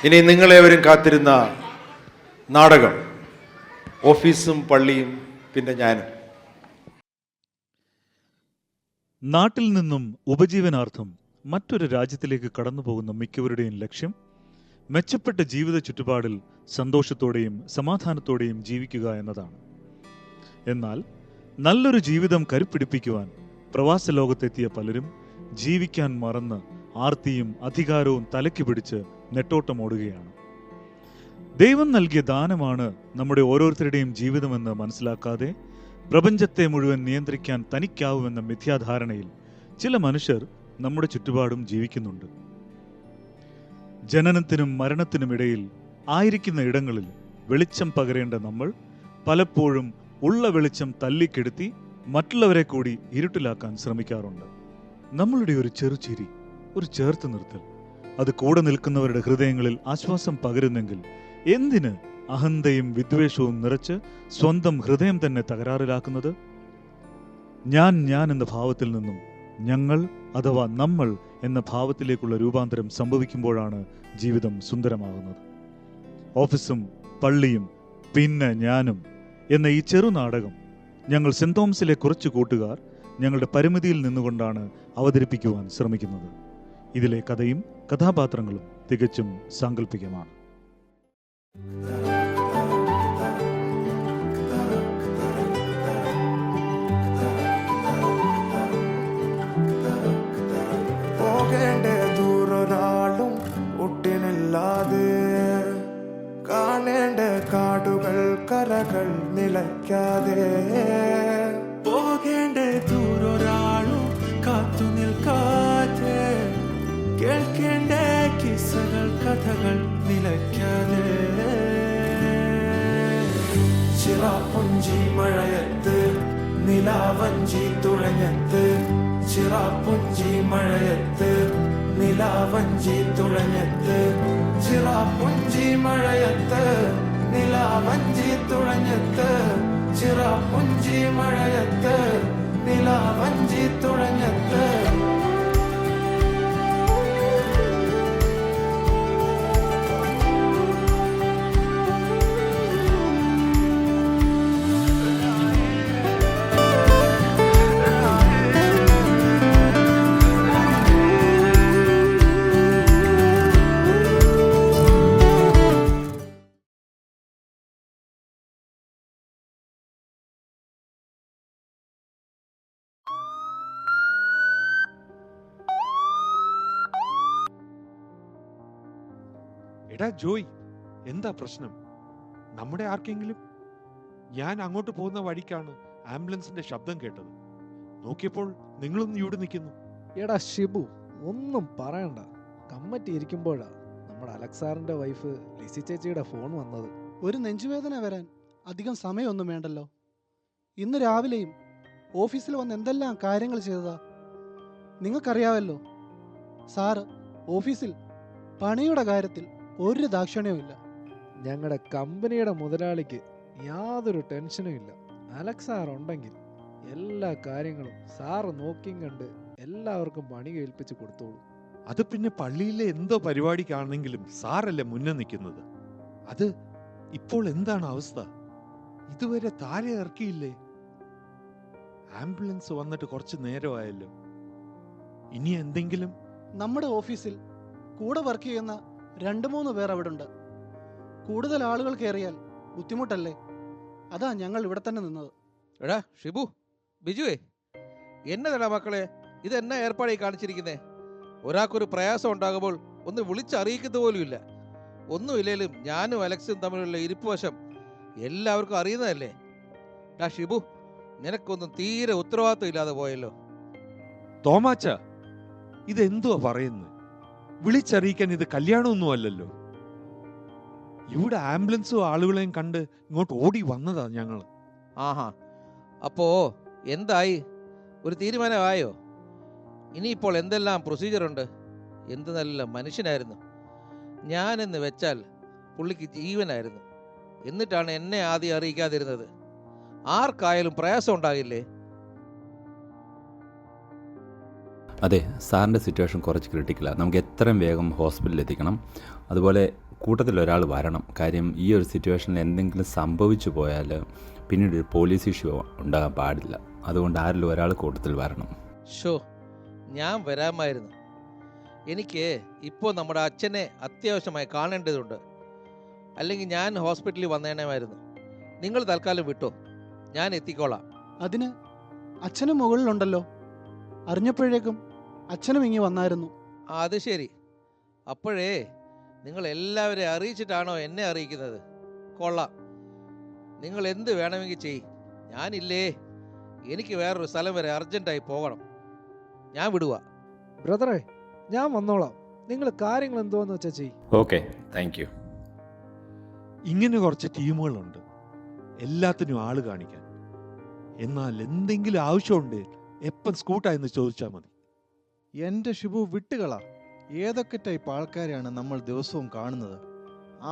ഇനി നിങ്ങളേവരും കാത്തിരുന്ന നാടകം ഓഫീസും പള്ളിയും പിന്നെ ഞാനും. നാട്ടിൽ നിന്നും ഉപജീവനാർത്ഥം മറ്റൊരു രാജ്യത്തിലേക്ക് കടന്നു പോകുന്ന മിക്കവരുടെയും ലക്ഷ്യം മെച്ചപ്പെട്ട ജീവിത ചുറ്റുപാടിൽ സന്തോഷത്തോടെയും സമാധാനത്തോടെയും ജീവിക്കുക എന്നതാണ്. എന്നാൽ നല്ലൊരു ജീവിതം കരുപ്പിടിപ്പിക്കുവാൻ പ്രവാസ ലോകത്തെത്തിയ പലരും ജീവിക്കാൻ മറന്ന് ആർത്തിയും അധികാരവും തലയ്ക്ക് പിടിച്ച് നെട്ടോട്ടമോടുകയാണ്. ദൈവം നൽകിയ ദാനമാണ് നമ്മുടെ ഓരോരുത്തരുടെയും ജീവിതമെന്ന് മനസ്സിലാക്കാതെ പ്രപഞ്ചത്തെ മുഴുവൻ നിയന്ത്രിക്കാൻ തനിക്കാവുമെന്ന മിഥ്യാധാരണയിൽ ചില മനുഷ്യർ നമ്മുടെ ചുറ്റുപാടും ജീവിക്കുന്നുണ്ട്. ജനനത്തിനും മരണത്തിനുമിടയിൽ ആയിരിക്കുന്ന ഇടങ്ങളിൽ വെളിച്ചം പകരേണ്ട നമ്മൾ പലപ്പോഴും ഉള്ള വെളിച്ചം തല്ലിക്കെടുത്തി മറ്റുള്ളവരെ കൂടി ഇരുട്ടിലാക്കാൻ ശ്രമിക്കാറുണ്ട്. നമ്മളുടെ ഒരു ചെറുചിരി, ഒരു ചേർത്ത് നിർത്തൽ, അത് കൂടെ നിൽക്കുന്നവരുടെ ഹൃദയങ്ങളിൽ ആശ്വാസം പകരുന്നെങ്കിൽ എന്തിന് അഹന്തയും വിദ്വേഷവും നിറച്ച് സ്വന്തം ഹൃദയം തന്നെ തകരാറിലാക്കുന്നത്? ഞാൻ എന്ന ഭാവത്തിൽ നിന്നും ഞങ്ങൾ അഥവാ നമ്മൾ എന്ന ഭാവത്തിലേക്കുള്ള രൂപാന്തരം സംഭവിക്കുമ്പോഴാണ് ജീവിതം സുന്ദരമാകുന്നത്. ഓഫീസും പള്ളിയും പിന്നെ ഞാനും എന്ന ഈ ചെറുനാടകം ഞങ്ങൾ സെന്റ് തോമസിലെ കുറച്ച് കൂട്ടുകാർ ഞങ്ങളുടെ പരിമിതിയിൽ നിന്നുകൊണ്ടാണ് അവതരിപ്പിക്കുവാൻ ശ്രമിക്കുന്നത്. ഇതിലെ കഥയും കഥാപാത്രങ്ങളും തികച്ചും സാങ്കല്പികമാണ്. പോകേണ്ട ദൂരൊരാളും ഒട്ടിനില്ലാതെ, കാണേണ്ട കാടുകൾ കരകൾ നിലയ്ക്കാതെ, പോകേണ്ട ദൂരൊരാളും കാത്തു നിൽക്കാതെ, കേൾക്കേണ്ട കിസ്സകൾ കഥകൾ നിലയ്ക്കാതെ, ചിറാപ്പുഞ്ചി മഴയത്ത് നിലാവഞ്ചി തുഴഞ്ഞത്ത്, ചിറാപ്പുഞ്ചി മഴയത്ത് നിലാവഞ്ചി തുഴഞ്ഞത്ത്, ചിറാപ്പുഞ്ചി മഴയത്ത് നിലാവഞ്ചി തുഴഞ്ഞത്ത്, ചിറാപ്പുഞ്ചി മഴയത്ത് നിലാവഞ്ചി തുഴഞ്ഞത്ത്. എടാ ജോയ്, എന്താ പ്രശ്നം? നമ്മുടെ ആർക്കെങ്കിലും? ഞാൻ അങ്ങോട്ട് പോകുന്ന വഴിക്കാണ് ആംബുലൻസിന്റെ ശബ്ദം കേട്ടത്. നോക്കിയപ്പോൾ നിങ്ങളൊന്നും ഇവിടെ നിൽക്കുന്നു. എടാ ഷിബു, ഒന്നും പറയണ്ട. കമ്മറ്റി ഇരിക്കുമ്പോഴാ നമ്മുടെ അലക്സാറിന്റെ വൈഫ് ലിസി ചേച്ചിയുടെ ഫോൺ വന്നത്. ഒരു നെഞ്ചുവേദന വരാൻ അധികം സമയമൊന്നും വേണ്ടല്ലോ. ഇന്ന് രാവിലെയും ഓഫീസിൽ വന്ന് എന്തെല്ലാം കാര്യങ്ങൾ ചെയ്തതാ നിങ്ങൾക്കറിയാവല്ലോ. സാറ് ഓഫീസിൽ പണിയുടെ കാര്യത്തിൽ ഒരു ദാക്ഷിണ്യവും ഇല്ല. ഞങ്ങളുടെ കമ്പനിയുടെ മുതലാളിക്ക് യാതൊരു ടെൻഷനും ഇല്ല. അലക്സാർ ഉണ്ടെങ്കിൽ എല്ലാ കാര്യങ്ങളും സാറ് നോക്കിയും കണ്ട് എല്ലാവർക്കും പണി കേൾപ്പിച്ച് കൊടുത്തോളൂ. അത് പിന്നെ പള്ളിയിലെ എന്തോ പരിപാടിക്കാണെങ്കിലും സാറല്ലേ മുന്നേ നിൽക്കുന്നത്. അത് ഇപ്പോൾ എന്താണ് അവസ്ഥ? ഇതുവരെ താഴെ ഇറക്കിയില്ലേ? ആംബുലൻസ് വന്നിട്ട് കുറച്ച് നേരമായല്ലോ. ഇനി എന്തെങ്കിലും? നമ്മുടെ ഓഫീസിൽ കൂടെ വർക്ക് ചെയ്യുന്ന 2-3 പേർ അവിടെ ഉണ്ട്. കൂടുതൽ ആളുകൾ കയറിയാൽ ബുദ്ധിമുട്ടല്ലേ? അതാ ഞങ്ങൾ ഇവിടെ തന്നെ നിന്നത്. എടാ ഷിബു, ബിജുവേ, എന്നതാ മക്കളെ ഇത് എന്നാ ഏർപ്പാടായി കാണിച്ചിരിക്കുന്നേ? ഒരാൾക്കൊരു പ്രയാസം ഉണ്ടാകുമ്പോൾ ഒന്ന് വിളിച്ചറിയിക്കുന്ന പോലുമില്ല. ഒന്നുമില്ലേലും ഞാനും അലക്സും തമ്മിലുള്ള ഇരിപ്പ് വശം എല്ലാവർക്കും അറിയുന്നതല്ലേ. ഡാ ഷിബു, നിനക്കൊന്നും തീരെ ഉത്തരവാദിത്വം ഇല്ലാതെ പോയല്ലോ. തോമാച്ച, ഇതെന്തുവാ പറയുന്നത്? വിളിച്ചറിയിക്കാൻ ഇത് കല്യാണമൊന്നും അല്ലല്ലോ. ഇവിടെ ആംബുലൻസും ആളുകളെയും കണ്ട് ഇങ്ങോട്ട് ഓടി വന്നതാ ഞങ്ങൾ. ആഹാ, അപ്പോ എന്തായി? ഒരു തീരുമാനമായോ? ഇനിയിപ്പോൾ എന്തെല്ലാം പ്രൊസീജിയറുണ്ട്? എന്ത് നല്ല മനുഷ്യനായിരുന്നു. ഞാനെന്ന് വെച്ചാൽ പുള്ളിക്ക് ജീവനായിരുന്നു. എന്നിട്ടാണ് എന്നെ ആദ്യം അറിയിക്കാതിരുന്നത്. ആർക്കായാലും പ്രയാസം ഉണ്ടാകില്ലേ? അതെ, സാറിൻ്റെ സിറ്റുവേഷൻ കുറച്ച് ക്രിട്ടിക്കലാണ്. നമുക്ക് എത്രയും വേഗം ഹോസ്പിറ്റലിൽ എത്തിക്കണം. അതുപോലെ കൂട്ടത്തിൽ ഒരാൾ വരണം. കാര്യം ഈ ഒരു സിറ്റുവേഷനിൽ എന്തെങ്കിലും സംഭവിച്ചു പോയാൽ പിന്നീട് ഒരു പോലീസ് ഇഷ്യൂ ഉണ്ടാകാൻ പാടില്ല. അതുകൊണ്ട് ആരിലും ഒരാൾ കൂട്ടത്തിൽ വരണം. ഷോ, ഞാൻ വരാമായിരുന്നു. എനിക്ക് ഇപ്പോൾ നമ്മുടെ അച്ഛനെ അത്യാവശ്യമായി കാണേണ്ടതുണ്ട്. അല്ലെങ്കിൽ ഞാൻ ഹോസ്പിറ്റലിൽ വന്നേണമായിരുന്നു. നിങ്ങൾ തൽക്കാലം വിട്ടോ, ഞാൻ എത്തിക്കോളാം. അതിന് അച്ഛനും മുകളിലുണ്ടല്ലോ. അറിഞ്ഞപ്പോഴേക്കും അച്ഛനും ഇങ്ങി വന്നായിരുന്നു. അത് ശരി. അപ്പോഴേ നിങ്ങൾ എല്ലാവരെയും അറിയിച്ചിട്ടാണോ എന്നെ അറിയിക്കുന്നത്? കൊള്ളാം. നിങ്ങൾ എന്ത് വേണമെങ്കിൽ ചെയ്യ്, ഞാനില്ലേ. എനിക്ക് വേറൊരു സ്ഥലം വരെ അർജൻറ്റായി പോകണം. ഞാൻ വിടുക. ബ്രദറെ, ഞാൻ വന്നോളാം. നിങ്ങൾ കാര്യങ്ങൾ എന്തോന്ന് വെച്ചാ ചെയ്. Okay, thank you. ഇങ്ങനെ കുറച്ച് ടീമുകളുണ്ട്, എല്ലാത്തിനും ആള് കാണിക്കാൻ. എന്നാൽ എന്തെങ്കിലും ആവശ്യമുണ്ട് എപ്പം സ്കൂട്ടായെന്ന് ചോദിച്ചാൽ മതി. എൻ്റെ ഷിബു വിട്ടുകളാ. ഏതൊക്കെ ടൈപ്പ് ആൾക്കാരെയാണ് നമ്മൾ ദിവസവും കാണുന്നത്?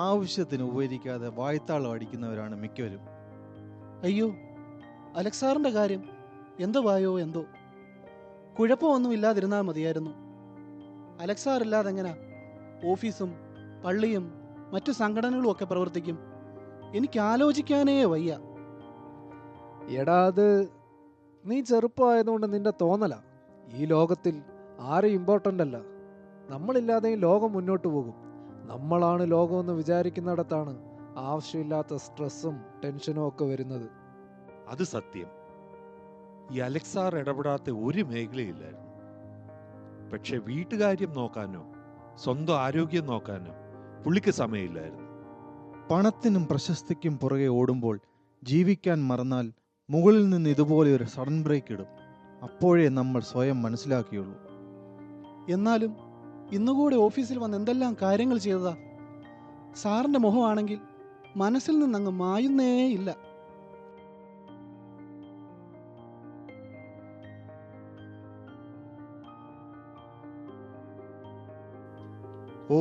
ആവശ്യത്തിന് ഉപകരിക്കാതെ വായ്ത്താളം അടിക്കുന്നവരാണ് മിക്കവരും. അയ്യോ, അലക്സാറിന്റെ കാര്യം എന്തോ വായോ എന്തോ. കുഴപ്പമൊന്നും ഇല്ലാതിരുന്നാൽ മതിയായിരുന്നു. അലക്സാർ ഇല്ലാതെ എങ്ങനെ ഓഫീസും പള്ളിയും മറ്റു സംഘടനകളും ഒക്കെ പ്രവർത്തിക്കും? എനിക്ക് ആലോചിക്കാനേ വയ്യ. എടാ, അത് നീ ചെറുപ്പമായതുകൊണ്ട് നിന്റെ തോന്നല. ഈ ലോകത്തിൽ ആരും ഇമ്പോർട്ടൻ്റ് അല്ല. നമ്മളില്ലാതെയും ലോകം മുന്നോട്ട് പോകും. നമ്മളാണ് ലോകമെന്ന് വിചാരിക്കുന്നിടത്താണ് ആവശ്യമില്ലാത്ത സ്ട്രെസ്സും ടെൻഷനും ഒക്കെ വരുന്നത്. അത് സത്യം. ഈ അലക്സാർ ഇടപെടാത്ത ഒരു മേഖലയില്ലായിരുന്നു. പക്ഷെ വീട്ടുകാര്യം നോക്കാനോ സ്വന്തം ആരോഗ്യം നോക്കാനോ പുള്ളിക്ക് സമയമില്ലായിരുന്നു. പണത്തിനും പ്രശസ്തിക്കും പുറകെ ഓടുമ്പോൾ ജീവിക്കാൻ മറന്നാൽ മുകളിൽ നിന്ന് ഇതുപോലെ ഒരു സഡൻ ബ്രേക്ക് ഇടും. അപ്പോഴേ നമ്മൾ സ്വയം മനസ്സിലാക്കിയുള്ളൂ. എന്നാലും ഇന്നുകൂടെ ഓഫീസിൽ വന്ന് എന്തെല്ലാം കാര്യങ്ങൾ ചെയ്തതാ. സാറിന്റെ മുഖമാണെങ്കിൽ മനസ്സിൽ നിന്നങ്ങ് മായുന്നേ ഇല്ല. ഓ,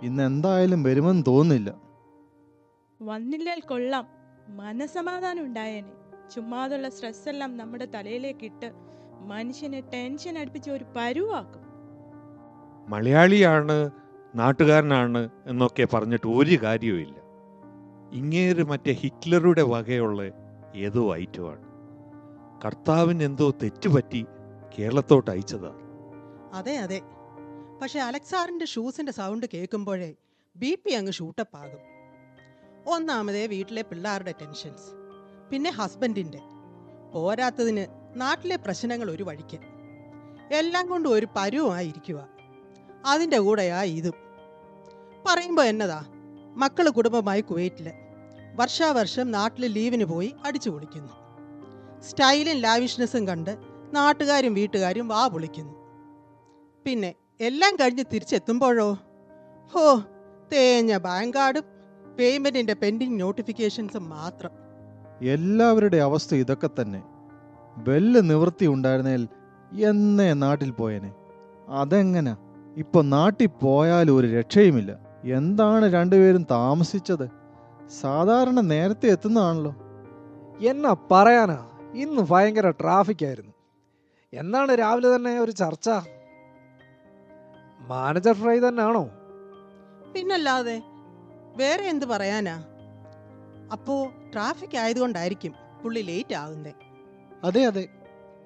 ഇന്ന് എന്തായാലും വരുമെന്ന് തോന്നുന്നില്ല. വന്നില്ലാൽ കൊള്ളാം. മനസമാധാനം ഉണ്ടായേനെ. ചുമ്മാതുള്ള സ്ട്രെസ് എല്ലാം നമ്മുടെ തലയിലേക്ക് ഇട്ട് മനുഷ്യനെ ടെൻഷൻ അടുപ്പിച്ച് ഒരു പരുവാക്കും. മലയാളിയാണ്, നാട്ടുകാരനാണ് എന്നൊക്കെ പറഞ്ഞിട്ട് ഒരു കാര്യവുമില്ല. ഇങ്ങേര് മറ്റേ ഹിറ്റ്ലറുടെ വകയുള്ള ഏതോ ഐറ്റമാണ്. കർത്താവിന് എന്തോ തെറ്റുപറ്റി കേരളത്തോട്ട് അയച്ചതാ. അതെ അതെ. പക്ഷെ അലക്സാറിന്റെ ഷൂസിന്റെ സൗണ്ട് കേൾക്കുമ്പോഴേ BP അങ്ങ് ഷൂട്ടപ്പ് ആകും. ഒന്നാമതേ വീട്ടിലെ പിള്ളേരുടെ ടെൻഷൻസ്, പിന്നെ ഹസ്ബൻഡിന്റെ, പോരാത്തതിന് നാട്ടിലെ പ്രശ്നങ്ങൾ ഒരു വഴിക്ക്. എല്ലാം കൊണ്ടും ഒരു പരുവമായിരിക്കുക. അതിൻ്റെ കൂടെയാ ഇതും. പറയുമ്പോൾ എന്നതാ, മക്കൾ കുടുംബമായി കുവൈറ്റില് വർഷാവർഷം നാട്ടിൽ ലീവിന് പോയി അടിച്ചു പൊളിക്കുന്നു. സ്റ്റൈലും ലാവിഷ്നെസ്സും കണ്ട് നാട്ടുകാരും വീട്ടുകാരും വാ പൊളിക്കുന്നു. പിന്നെ എല്ലാം കഴിഞ്ഞ് തിരിച്ചെത്തുമ്പോഴോ, ഹോ, തേഞ്ഞ ബാങ്ക് കാർഡും പേയ്മെൻറ്റിൻ്റെ പെൻഡിങ് നോട്ടിഫിക്കേഷൻസും മാത്രം. എല്ലാവരുടെ അവസ്ഥ ഇതൊക്കെ തന്നെ. വല്ല നിവൃത്തി ഉണ്ടായിരുന്നേൽ എന്നേ നാട്ടിൽ പോയേനെ. അതെങ്ങനെ? ഇപ്പൊ നാട്ടിൽ പോയാലും ഒരു രക്ഷയുമില്ല. എന്താണ് രണ്ടുപേരും താമസിച്ചത്? സാധാരണ നേരത്തെ എത്തുന്നതാണല്ലോ. എന്നാ പറയാനാ, ഇന്ന് ഭയങ്കര ട്രാഫിക് ആയിരുന്നു. എന്നാണ് രാവിലെ തന്നെ ഒരു ചർച്ച? മാനേജർ ഫ്രൈ തന്നെയാണോ? പിന്നല്ലാതെ വേറെ എന്ത് പറയാനാ? അപ്പോൾ ട്രാഫിക് ആയതുകൊണ്ടായിരിക്കും പുള്ളി ലേറ്റ് ആകുന്നേ. അതെ അതെ,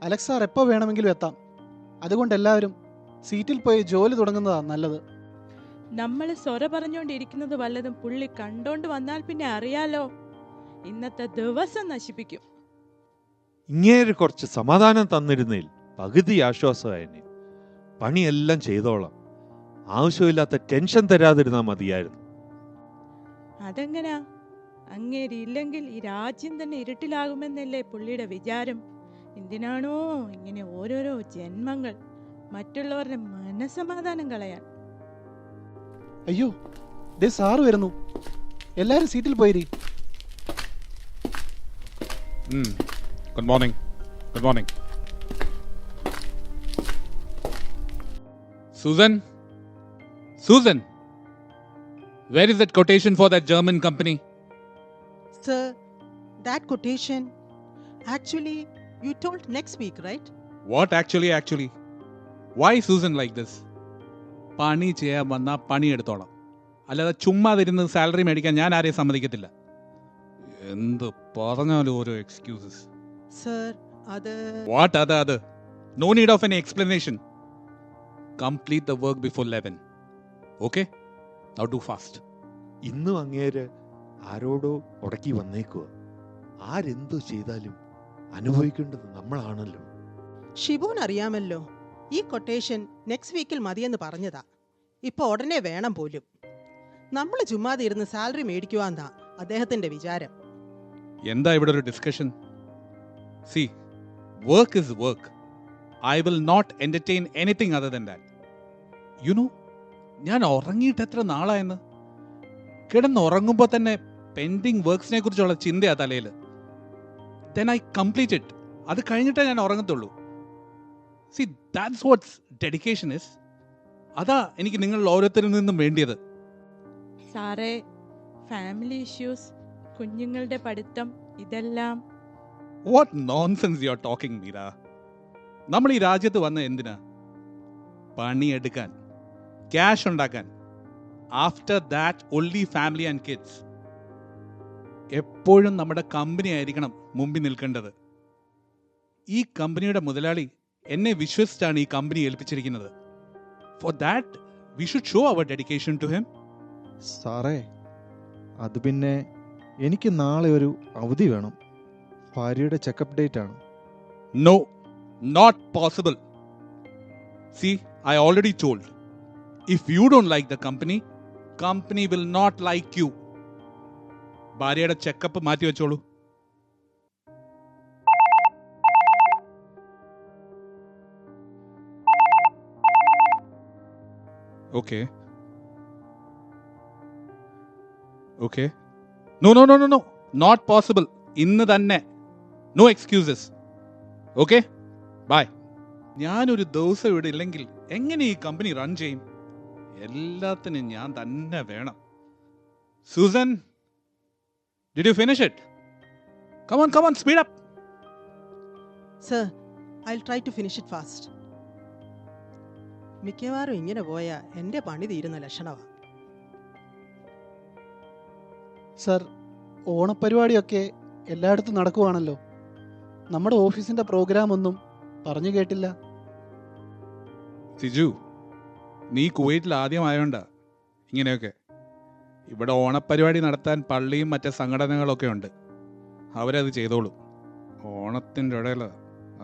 അലക്സാർ എപ്പോൾ വേണമെങ്കിലും എത്താം. അതുകൊണ്ട് എല്ലാവരും സീറ്റിൽ പോയി ജോലി തുടങ്ങുന്നതാ നല്ലത്. നമ്മൾ സ്വര പറഞ്ഞുകൊണ്ടിരിക്കുന്നത് വല്ലതും പുള്ളി കണ്ടോണ്ട് വന്നാൽ പിന്നെ അറിയാലോ, ഇന്നത്തെ ദിവസം നശിപ്പിക്കും. ഇങ്ങേര് കുറച്ച് സമാധാനം തന്നിരുന്നേൽ പകുതി ആശ്വാസമായനെ. പണിയെല്ലാം ചെയ്തോളാം. ആവശ്യമില്ലാത്ത ടെൻഷൻ തരാതിരുന്നാൽ മതിയായിരുന്നു. അതെങ്ങനാ? അങ്ങേരി ഇല്ലെങ്കിൽ ഈ രാജ്യം തന്നെ ഇരുട്ടിലാകുമെന്നല്ലേ പുള്ളിയുടെ വിചാരം? എന്തിനാണോ ഇങ്ങനെ ഓരോരോ ജന്മങ്ങൾ മറ്റുള്ളവരുടെ മനസമാധാനം കളയാൻ? അയ്യോ, ദേ സാറ് വരുന്നു. എല്ലാരും സീറ്റിൽ പോയിരി. Good morning. Good morning. Susan, where is that quotation for that German company? Sir, that quotation, actually, you told next week, right? What actually? Why Susan like this? പണി ചെയ്യാൻ വന്നാൽ പണിയെടുത്തോളാം, അല്ലാതെ ചുമ്മാതിരുന്ന് സാലറി മേടിക്കാൻ ഞാൻ ആരെയും സമ്മതിക്കത്തില്ല. എന്ത് പറഞ്ഞാലും ഓരോ എക്സ്ക്യൂസസ്. സർ, അത് വാട്ട് അത്? No need of any explanation. Complete the work before 11. Okay, now do fast. ഇന്നും അങ്ങേര് ആരോടോ ഉടക്കി വന്നേക്കുക. ആരെന്തു ചെയ്താലും അനുഭവിക്കേണ്ടത് നമ്മളാണല്ലോ. ഷിബുവിന് അറിയാമല്ലോ, ഈ കൊട്ടേഷൻ നെക്സ്റ്റ് വീക്കിൽ മതിയെന്ന് പറഞ്ഞതാ. ഇപ്പൊ ഉടനെ വേണം പോലും. നമ്മൾ ചുമ്മാതെ ഇരുന്ന് സാലറി മേടിക്കുവാന്നാ അദ്ദേഹത്തിന്റെ വിചാരം. എന്താ ഇവിടെ ഒരു discussion? See, work is work. I will not entertain anything other than that. You know, ഞാൻ ഉറങ്ങിയിട്ട് എത്ര നാളായെന്ന്. കിടന്നുറങ്ങുമ്പോൾ തന്നെ പെൻഡിങ് വർക്ക്സിനെ കുറിച്ചുള്ള ചിന്തയാ തലയിൽ. Then I complete it. അത് കഴിഞ്ഞിട്ടേ ഞാൻ ഉറങ്ങത്തുള്ളൂ. See, that's what's dedication is. അതാ എനിക്ക് നിങ്ങൾ ഓരോരുത്തരിൽ നിന്നും വേണ്ടിയത്. സാറേ, ഫാമിലി ഇഷ്യൂസ്, കുഞ്ഞുങ്ങളുടെ പഠിത്തം, ഇതെല്ലാം. What nonsense you are talking Meera. നമ്മൾ ഈ രാജ്യത്ത് വന്ന എന്തിനാ? പണിയെടുക്കാൻ, ക്യാഷ് ഉണ്ടാക്കാൻ. After that only family and kids. എപ്പോഴും നമ്മുടെ കമ്പനി ആയിരിക്കണം മുമ്പിൽ നിൽക്കേണ്ടത്. ഈ കമ്പനിയുടെ മുതലാളി എന്നെ വിശ്വസിച്ചാണ് ഈ കമ്പനി ഏൽപ്പിച്ചിരിക്കുന്നത്. For that we should show our dedication to him. സാറേ, അത് പിന്നെ എനിക്ക് നാളെ ഒരു അവധി വേണം. ഭാര്യയുടെ ചെക്കപ്പ് ഡേറ്റ് ആണ്. No, not possible. See, I already told. If you don't like the company, company will not like you. ഭാര്യയുടെ ചെക്കപ്പ് മാറ്റി വെച്ചോളൂ. Okay. Okay. No. Not possible. ഇന്ന് തന്നെ. No excuses. Okay? Bye. ഞാനൊരു ദിവസം ഇവിടെ ഇല്ലെങ്കിൽ എങ്ങനെ ഈ കമ്പനി റൺ ചെയ്യും? എല്ലാത്തിനും ഞാൻ തന്നെ വേണം. Susan, did you finish it? Come on, speed up. Sir, I try to finish it fast. മിക്കവാറും ഇങ്ങനെ പോയാൽ എൻ്റെ പണി തീരുന്ന ലക്ഷണമാണ്. സർ, ഓണപ്പരിപാടിയൊക്കെ എല്ലായിടത്തും നടക്കുവാണല്ലോ. നമ്മുടെ ഓഫീസിൻ്റെ പ്രോഗ്രാം ഒന്നും പറഞ്ഞു കേട്ടില്ല. സിജു, നീ കുവൈറ്റിൽ ആദ്യമായോണ്ടാ ഇങ്ങനെയൊക്കെ. ഇവിടെ ഓണപ്പരിപാടി നടത്താൻ പള്ളിയും മറ്റ് സംഘടനകളൊക്കെ ഉണ്ട്. അവരത് ചെയ്തോളും. ഓണത്തിൻ്റെ ഇടയിൽ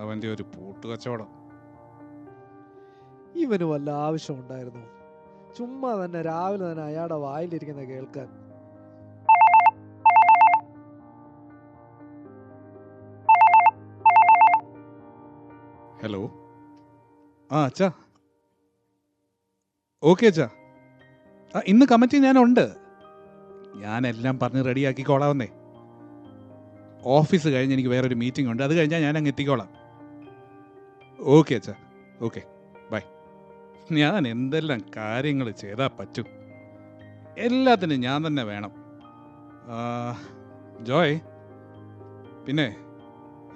അവൻ്റെ ഒരു പൂട്ടുകച്ചവടം. ഇവന് വല്ല ആവശ്യം ഉണ്ടായിരുന്നു? ചുമ്മാ തന്നെ രാവിലെ തന്നെ അയാളുടെ വായിലിരിക്കുന്ന കേൾക്കാൻ. ഹലോ. അച്ഛാ. ഓക്കെ അച്ഛാ. ഇന്ന് കമ്മിറ്റി ഞാനുണ്ട്. ഞാനെല്ലാം പറഞ്ഞ് റെഡിയാക്കിക്കോളാവുന്നേ. ഓഫീസ് കഴിഞ്ഞ് എനിക്ക് വേറൊരു മീറ്റിംഗ് ഉണ്ട്. അത് കഴിഞ്ഞാൽ ഞാൻ അങ്ങ് എത്തിക്കോളാം. ഓക്കെ അച്ഛാ. Okay, bye. ഞാൻ എന്തെല്ലാം കാര്യങ്ങൾ ചെയ്താൽ പറ്റും? എല്ലാത്തിനും ഞാൻ തന്നെ വേണം. ജോയ്, പിന്നെ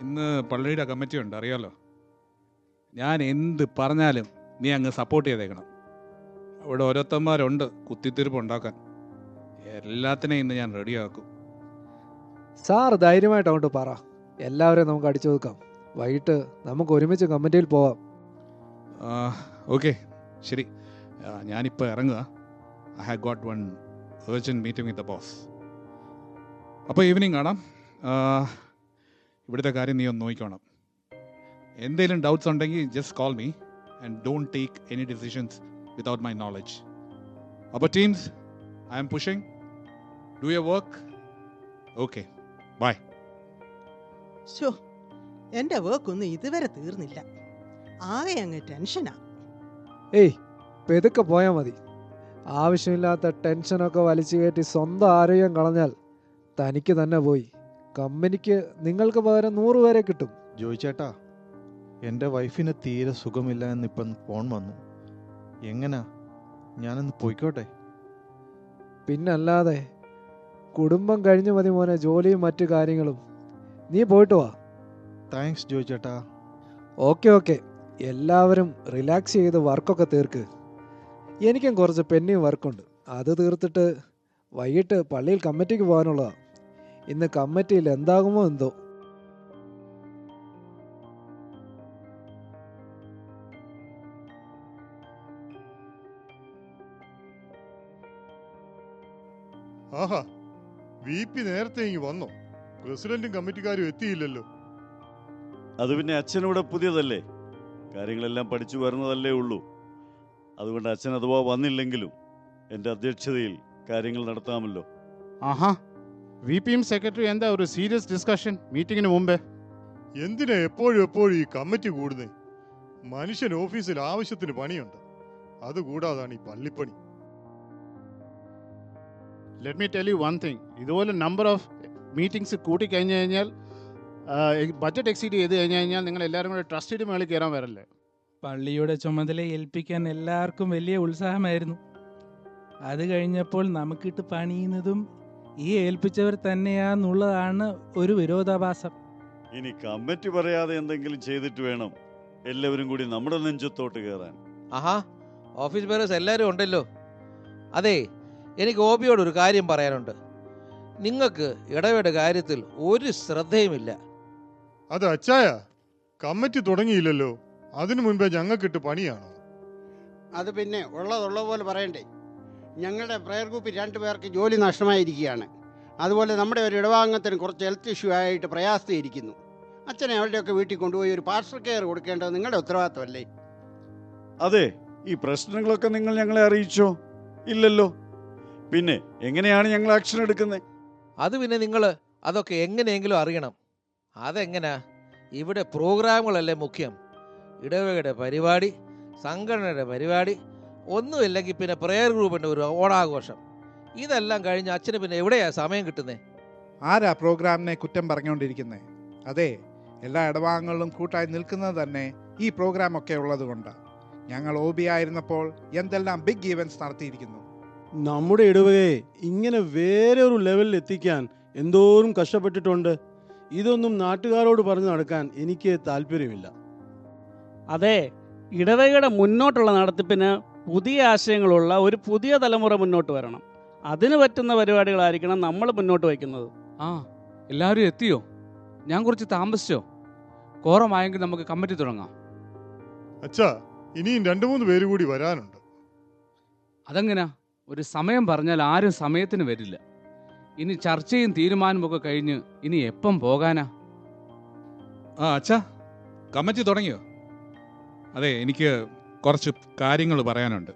ഇന്ന് പള്ളിയുടെ കമ്മിറ്റി ഉണ്ട്, അറിയാലോ. ഞാൻ എന്ത് പറഞ്ഞാലും നീ അങ്ങ് സപ്പോർട്ട് ചെയ്തേക്കണം. അവിടെ ഓരോരുത്തന്മാരുണ്ട് കുത്തിത്തിരിപ്പ് ഉണ്ടാക്കാൻ. എല്ലാത്തിനെയും ഇന്ന് ഞാൻ റെഡിയാക്കും. സാർ ധൈര്യമായിട്ട് അങ്ങോട്ട് പറ. എല്ലാവരെയും നമുക്ക് അടിച്ചു നോക്കാം. വൈകിട്ട് നമുക്ക് ഒരുമിച്ച് കമ്മിറ്റിയിൽ പോവാം. ഓക്കെ, ശരി. ഞാനിപ്പോൾ ഇറങ്ങുക. I have got one urgent meeting with the boss. അപ്പോൾ ഈവനിങ് കാണാം. ഇവിടുത്തെ കാര്യം നീ ഒന്ന് നോക്കിക്കോണം. എന്തെങ്കിലും ഡൗട്ട്സ് ഉണ്ടെങ്കിൽ just call me and don't take any decisions without my knowledge. അപ്പോൾ teams, I am pushing. Do your work. Okay, bye. So, എൻ്റെ വർക്കൊന്നും ഇതുവരെ തീർന്നില്ല. ആകെ അങ്ങ് ടെൻഷനാ. ഏയ്, പെതുക്കെ പോയാൽ മതി. ആവശ്യമില്ലാത്ത ടെൻഷനൊക്കെ വലിച്ചു കയറ്റി സ്വന്തം ആരോഗ്യം കളഞ്ഞാൽ തനിക്ക് തന്നെ പോയി. കമ്പനിക്ക് നിങ്ങൾക്ക് പകരം 100 പേരെ കിട്ടും. ജോയ് ചേട്ടാ, എൻ്റെ വൈഫിന് തീരെ സുഖമില്ല എന്നിപ്പം ഫോൺ വന്നു. എങ്ങനാ, ഞാനൊന്ന് പോയിക്കോട്ടെ? പിന്നല്ലാതെ. കുടുംബം കഴിഞ്ഞു മതി മോനെ ജോലിയും മറ്റു കാര്യങ്ങളും. നീ പോയിട്ട് വാ. താങ്ക്സ് ജോയ് ചേട്ടാ. ഓക്കെ, എല്ലാവരും റിലാക്സ് ചെയ്ത് വർക്കൊക്കെ തീർക്ക്. എനിക്കും കുറച്ച് പെൻഡിങ് വർക്കുണ്ട്. അത് തീർത്തിട്ട് വൈകിട്ട് പള്ളിയിൽ കമ്മിറ്റിക്ക് പോകാനുള്ളതാണ്. ഇന്ന് കമ്മിറ്റിയിൽ എന്താകുമോ എന്തോ. ആഹാ, വി പി നേരത്തെ ഇങ്ങ് വന്നോ? പ്രസിഡന്റും കമ്മിറ്റിക്കാരും എത്തിയില്ലല്ലോ. അത് പിന്നെ അച്ഛനിവിടെ പുതിയതല്ലേ, കാര്യങ്ങളെല്ലാം പഠിച്ചു വരുന്നതല്ലേ ഉള്ളൂ. അതുകൊണ്ട് അച്ഛൻ അഥവാ വന്നില്ലെങ്കിലും എൻ്റെ അധ്യക്ഷതയിൽ കാര്യങ്ങൾ നടത്താമല്ലോ. ആഹാ, വി പിയും സെക്രട്ടറി എന്താ ഒരു സീരിയസ് ഡിസ്കഷൻ മീറ്റിങ്ങിന് മുമ്പേ? എന്തിനാ എപ്പോഴും ഈ കമ്മിറ്റി കൂടുന്നേ? മനുഷ്യൻ ഓഫീസിൽ ആവശ്യത്തിന് പണിയുണ്ട്, അതുകൂടാതാണ് ഈ പള്ളിപ്പണി. Let me tell you one thing, ഇതുപോലെ നമ്പർ ഓഫ് മീറ്റിംഗ്സ് കൂട്ടിക്കഴിഞ്ഞ് കഴിഞ്ഞാൽ, ബഡ്ജറ്റ് എക്സീഡ് ചെയ്ത് കഴിഞ്ഞ് കഴിഞ്ഞാൽ നിങ്ങൾ എല്ലാവരും കൂടെ ട്രസ്റ്റിയുടെ മേളിൽ കയറാൻ വരല്ലേ. പള്ളിയുടെ ചുമതല ഏൽപ്പിക്കാൻ എല്ലാവർക്കും വലിയ ഉത്സാഹമായിരുന്നു. അത് കഴിഞ്ഞപ്പോൾ നമുക്കിട്ട് പണിയുന്നതും ഈ ഏൽപ്പിച്ചവർ തന്നെയാന്നുള്ളതാണ് ഒരു വിരോധാഭാസം. ഇനി കമ്മിറ്റി പറയാതെ എന്തെങ്കിലും ചെയ്തിട്ട് വേണം എല്ലാവരും കൂടി നമ്മുടെ നെഞ്ചത്തോട്ട് കയറാൻ. ആഹാ, ഓഫീസ് ബേറേഴ്സ് എല്ലാവരും ഉണ്ടല്ലോ. അതെ, എനിക്ക് ഓബിയോട് ഒരു കാര്യം പറയാനുണ്ട്. നിങ്ങൾക്ക് ഇടവയുടെ കാര്യത്തിൽ ഒരു ശ്രദ്ധയുമില്ല. അത് അച്ചായ, കമ്മിറ്റി തുടങ്ങിയില്ലല്ലോ, അതിനു മുൻപേ ഞങ്ങൾക്കിട്ട് പണിയാണോ? അത് പിന്നെ ഉള്ളതുള്ള പോലെ പറയണ്ടേ. ഞങ്ങളുടെ പ്രയർ ഗ്രൂപ്പിൽ 2 പേർക്ക് ജോലി നഷ്ടമായിരിക്കുകയാണ്. അതുപോലെ നമ്മുടെ ഒരു ഇടവാംഗത്തിന് കുറച്ച് ഹെൽത്ത് ഇഷ്യൂ ആയിട്ട് പ്രയാസത്തിരിക്കുന്നു. അച്ഛനെ അവരുടെയൊക്കെ വീട്ടിൽ കൊണ്ടുപോയി ഒരു പാർസൽ കെയർ കൊടുക്കേണ്ടത് നിങ്ങളുടെ ഉത്തരവാദിത്തമല്ലേ? അതെ, ഈ പ്രശ്നങ്ങളൊക്കെ നിങ്ങൾ ഞങ്ങളെ അറിയിച്ചോ? ഇല്ലല്ലോ. പിന്നെ എങ്ങനെയാണ് ഞങ്ങൾ ആക്ഷൻ എടുക്കുന്നത്? അത് പിന്നെ നിങ്ങൾ അതൊക്കെ എങ്ങനെയെങ്കിലും അറിയണം. അതെങ്ങനാ? ഇവിടെ പ്രോഗ്രാമുകളല്ലേ മുഖ്യം. ഇടവകയുടെ പരിപാടി, സംഘടനയുടെ പരിപാടി, ഒന്നുമില്ലെങ്കിൽ പിന്നെ പ്രെയർ ഗ്രൂപ്പിൻ്റെ ഒരു ഓണാഘോഷം, ഇതെല്ലാം കഴിഞ്ഞ് അച്ഛന് പിന്നെ എവിടെയാ സമയം കിട്ടുന്നത്? ആരാ പ്രോഗ്രാമിനെ കുറ്റം പറഞ്ഞുകൊണ്ടിരിക്കുന്നത്? അതെ, എല്ലാ ഇടവാങ്ങങ്ങളിലും കൂട്ടായി നിൽക്കുന്നത് തന്നെ ഈ പ്രോഗ്രാമൊക്കെ ഉള്ളത് കൊണ്ടാണ്. ഞങ്ങൾ OB ആയിരുന്നപ്പോൾ എന്തെല്ലാം ബിഗ് ഈവൻറ്റ്സ് നടത്തിയിരിക്കുന്നു. നമ്മുടെ ഇടവകയെ ഇങ്ങനെ വേറെ ഒരു ലെവലിൽ എത്തിക്കാൻ എന്തോരം കഷ്ടപ്പെട്ടിട്ടുണ്ട്. ഇതൊന്നും നാട്ടുകാരോട് പറഞ്ഞു നടക്കാൻ എനിക്ക് താല്പര്യമില്ല. അതെ, ഇടവകയുടെ മുന്നോട്ടുള്ള നടത്തിപ്പിന് പുതിയ ആശയങ്ങളുള്ള ഒരു പുതിയ തലമുറ മുന്നോട്ട് വരണം. അതിന് പറ്റുന്ന പരിപാടികളായിരിക്കണം നമ്മൾ മുന്നോട്ട് വയ്ക്കുന്നത്. ആ, എല്ലാവരും എത്തിയോ? ഞാൻ കുറച്ച് താമസിച്ചോ? കോറമായെങ്കിൽ നമുക്ക് കമ്മിറ്റി തുടങ്ങാം. അച്ഛാ, ഇനിയും 2-3 പേര് കൂടി വരാനുണ്ട്. അതെങ്ങനാ? ഒരു സമയം പറഞ്ഞാൽ ആരും സമയത്തിന് വരില്ല. ഇനി ചർച്ചയും തീരുമാനമൊക്കെ കഴിഞ്ഞ് ഇനി എപ്പം പോകാനാ? ആ അച്ഛാ, കമ്മിറ്റി തുടങ്ങിയോ? അതെ, എനിക്ക് കുറച്ച് കാര്യങ്ങൾ പറയാനുണ്ട്.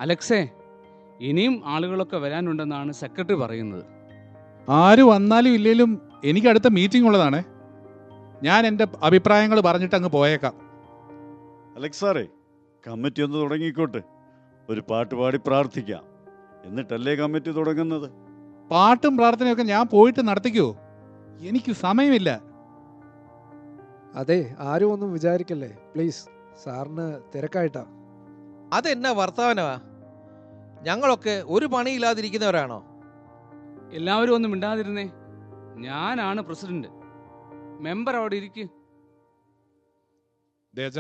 അലക്സേ, ഇനിയും ആളുകളൊക്കെ വരാനുണ്ടെന്നാണ് സെക്രട്ടറി പറയുന്നത്. ആര് വന്നാലും ഇല്ലേലും എനിക്ക് അടുത്ത മീറ്റിംഗ് ഉള്ളതാണ്. ഞാൻ എൻ്റെ അഭിപ്രായങ്ങൾ പറഞ്ഞിട്ട് അങ്ങ് പോയേക്കാം. അലക്സാറേ, കമ്മിറ്റി ഒന്ന് തുടങ്ങിക്കോട്ടെ. ഒരു പാട്ട് പാടി പ്രാർത്ഥിക്കാം, എന്നിട്ടല്ലേ കമ്മിറ്റി തുടങ്ങുന്നത്. പാട്ടും പ്രാർത്ഥനയൊക്കെ ഞാൻ പോയിട്ട് നടത്തിക്കോ? എനിക്ക് സമയമില്ല. അതെ, ആരും ഒന്നും വിചാരിക്കല്ലേ പ്ലീസ്. സാറിന് തിരക്കായിട്ടാ. അതെന്നാ വർത്തമാനമാ? ഞങ്ങളൊക്കെ ഒരു പണിയില്ലാതിരിക്കുന്നവരാണോ? എല്ലാവരും ഒന്നും മിണ്ടാതിരുന്നേ. ഞാനാണ് പ്രസിഡന്റ്. മെമ്പർ അവിടെ ഇരിക്കും. ദേജ,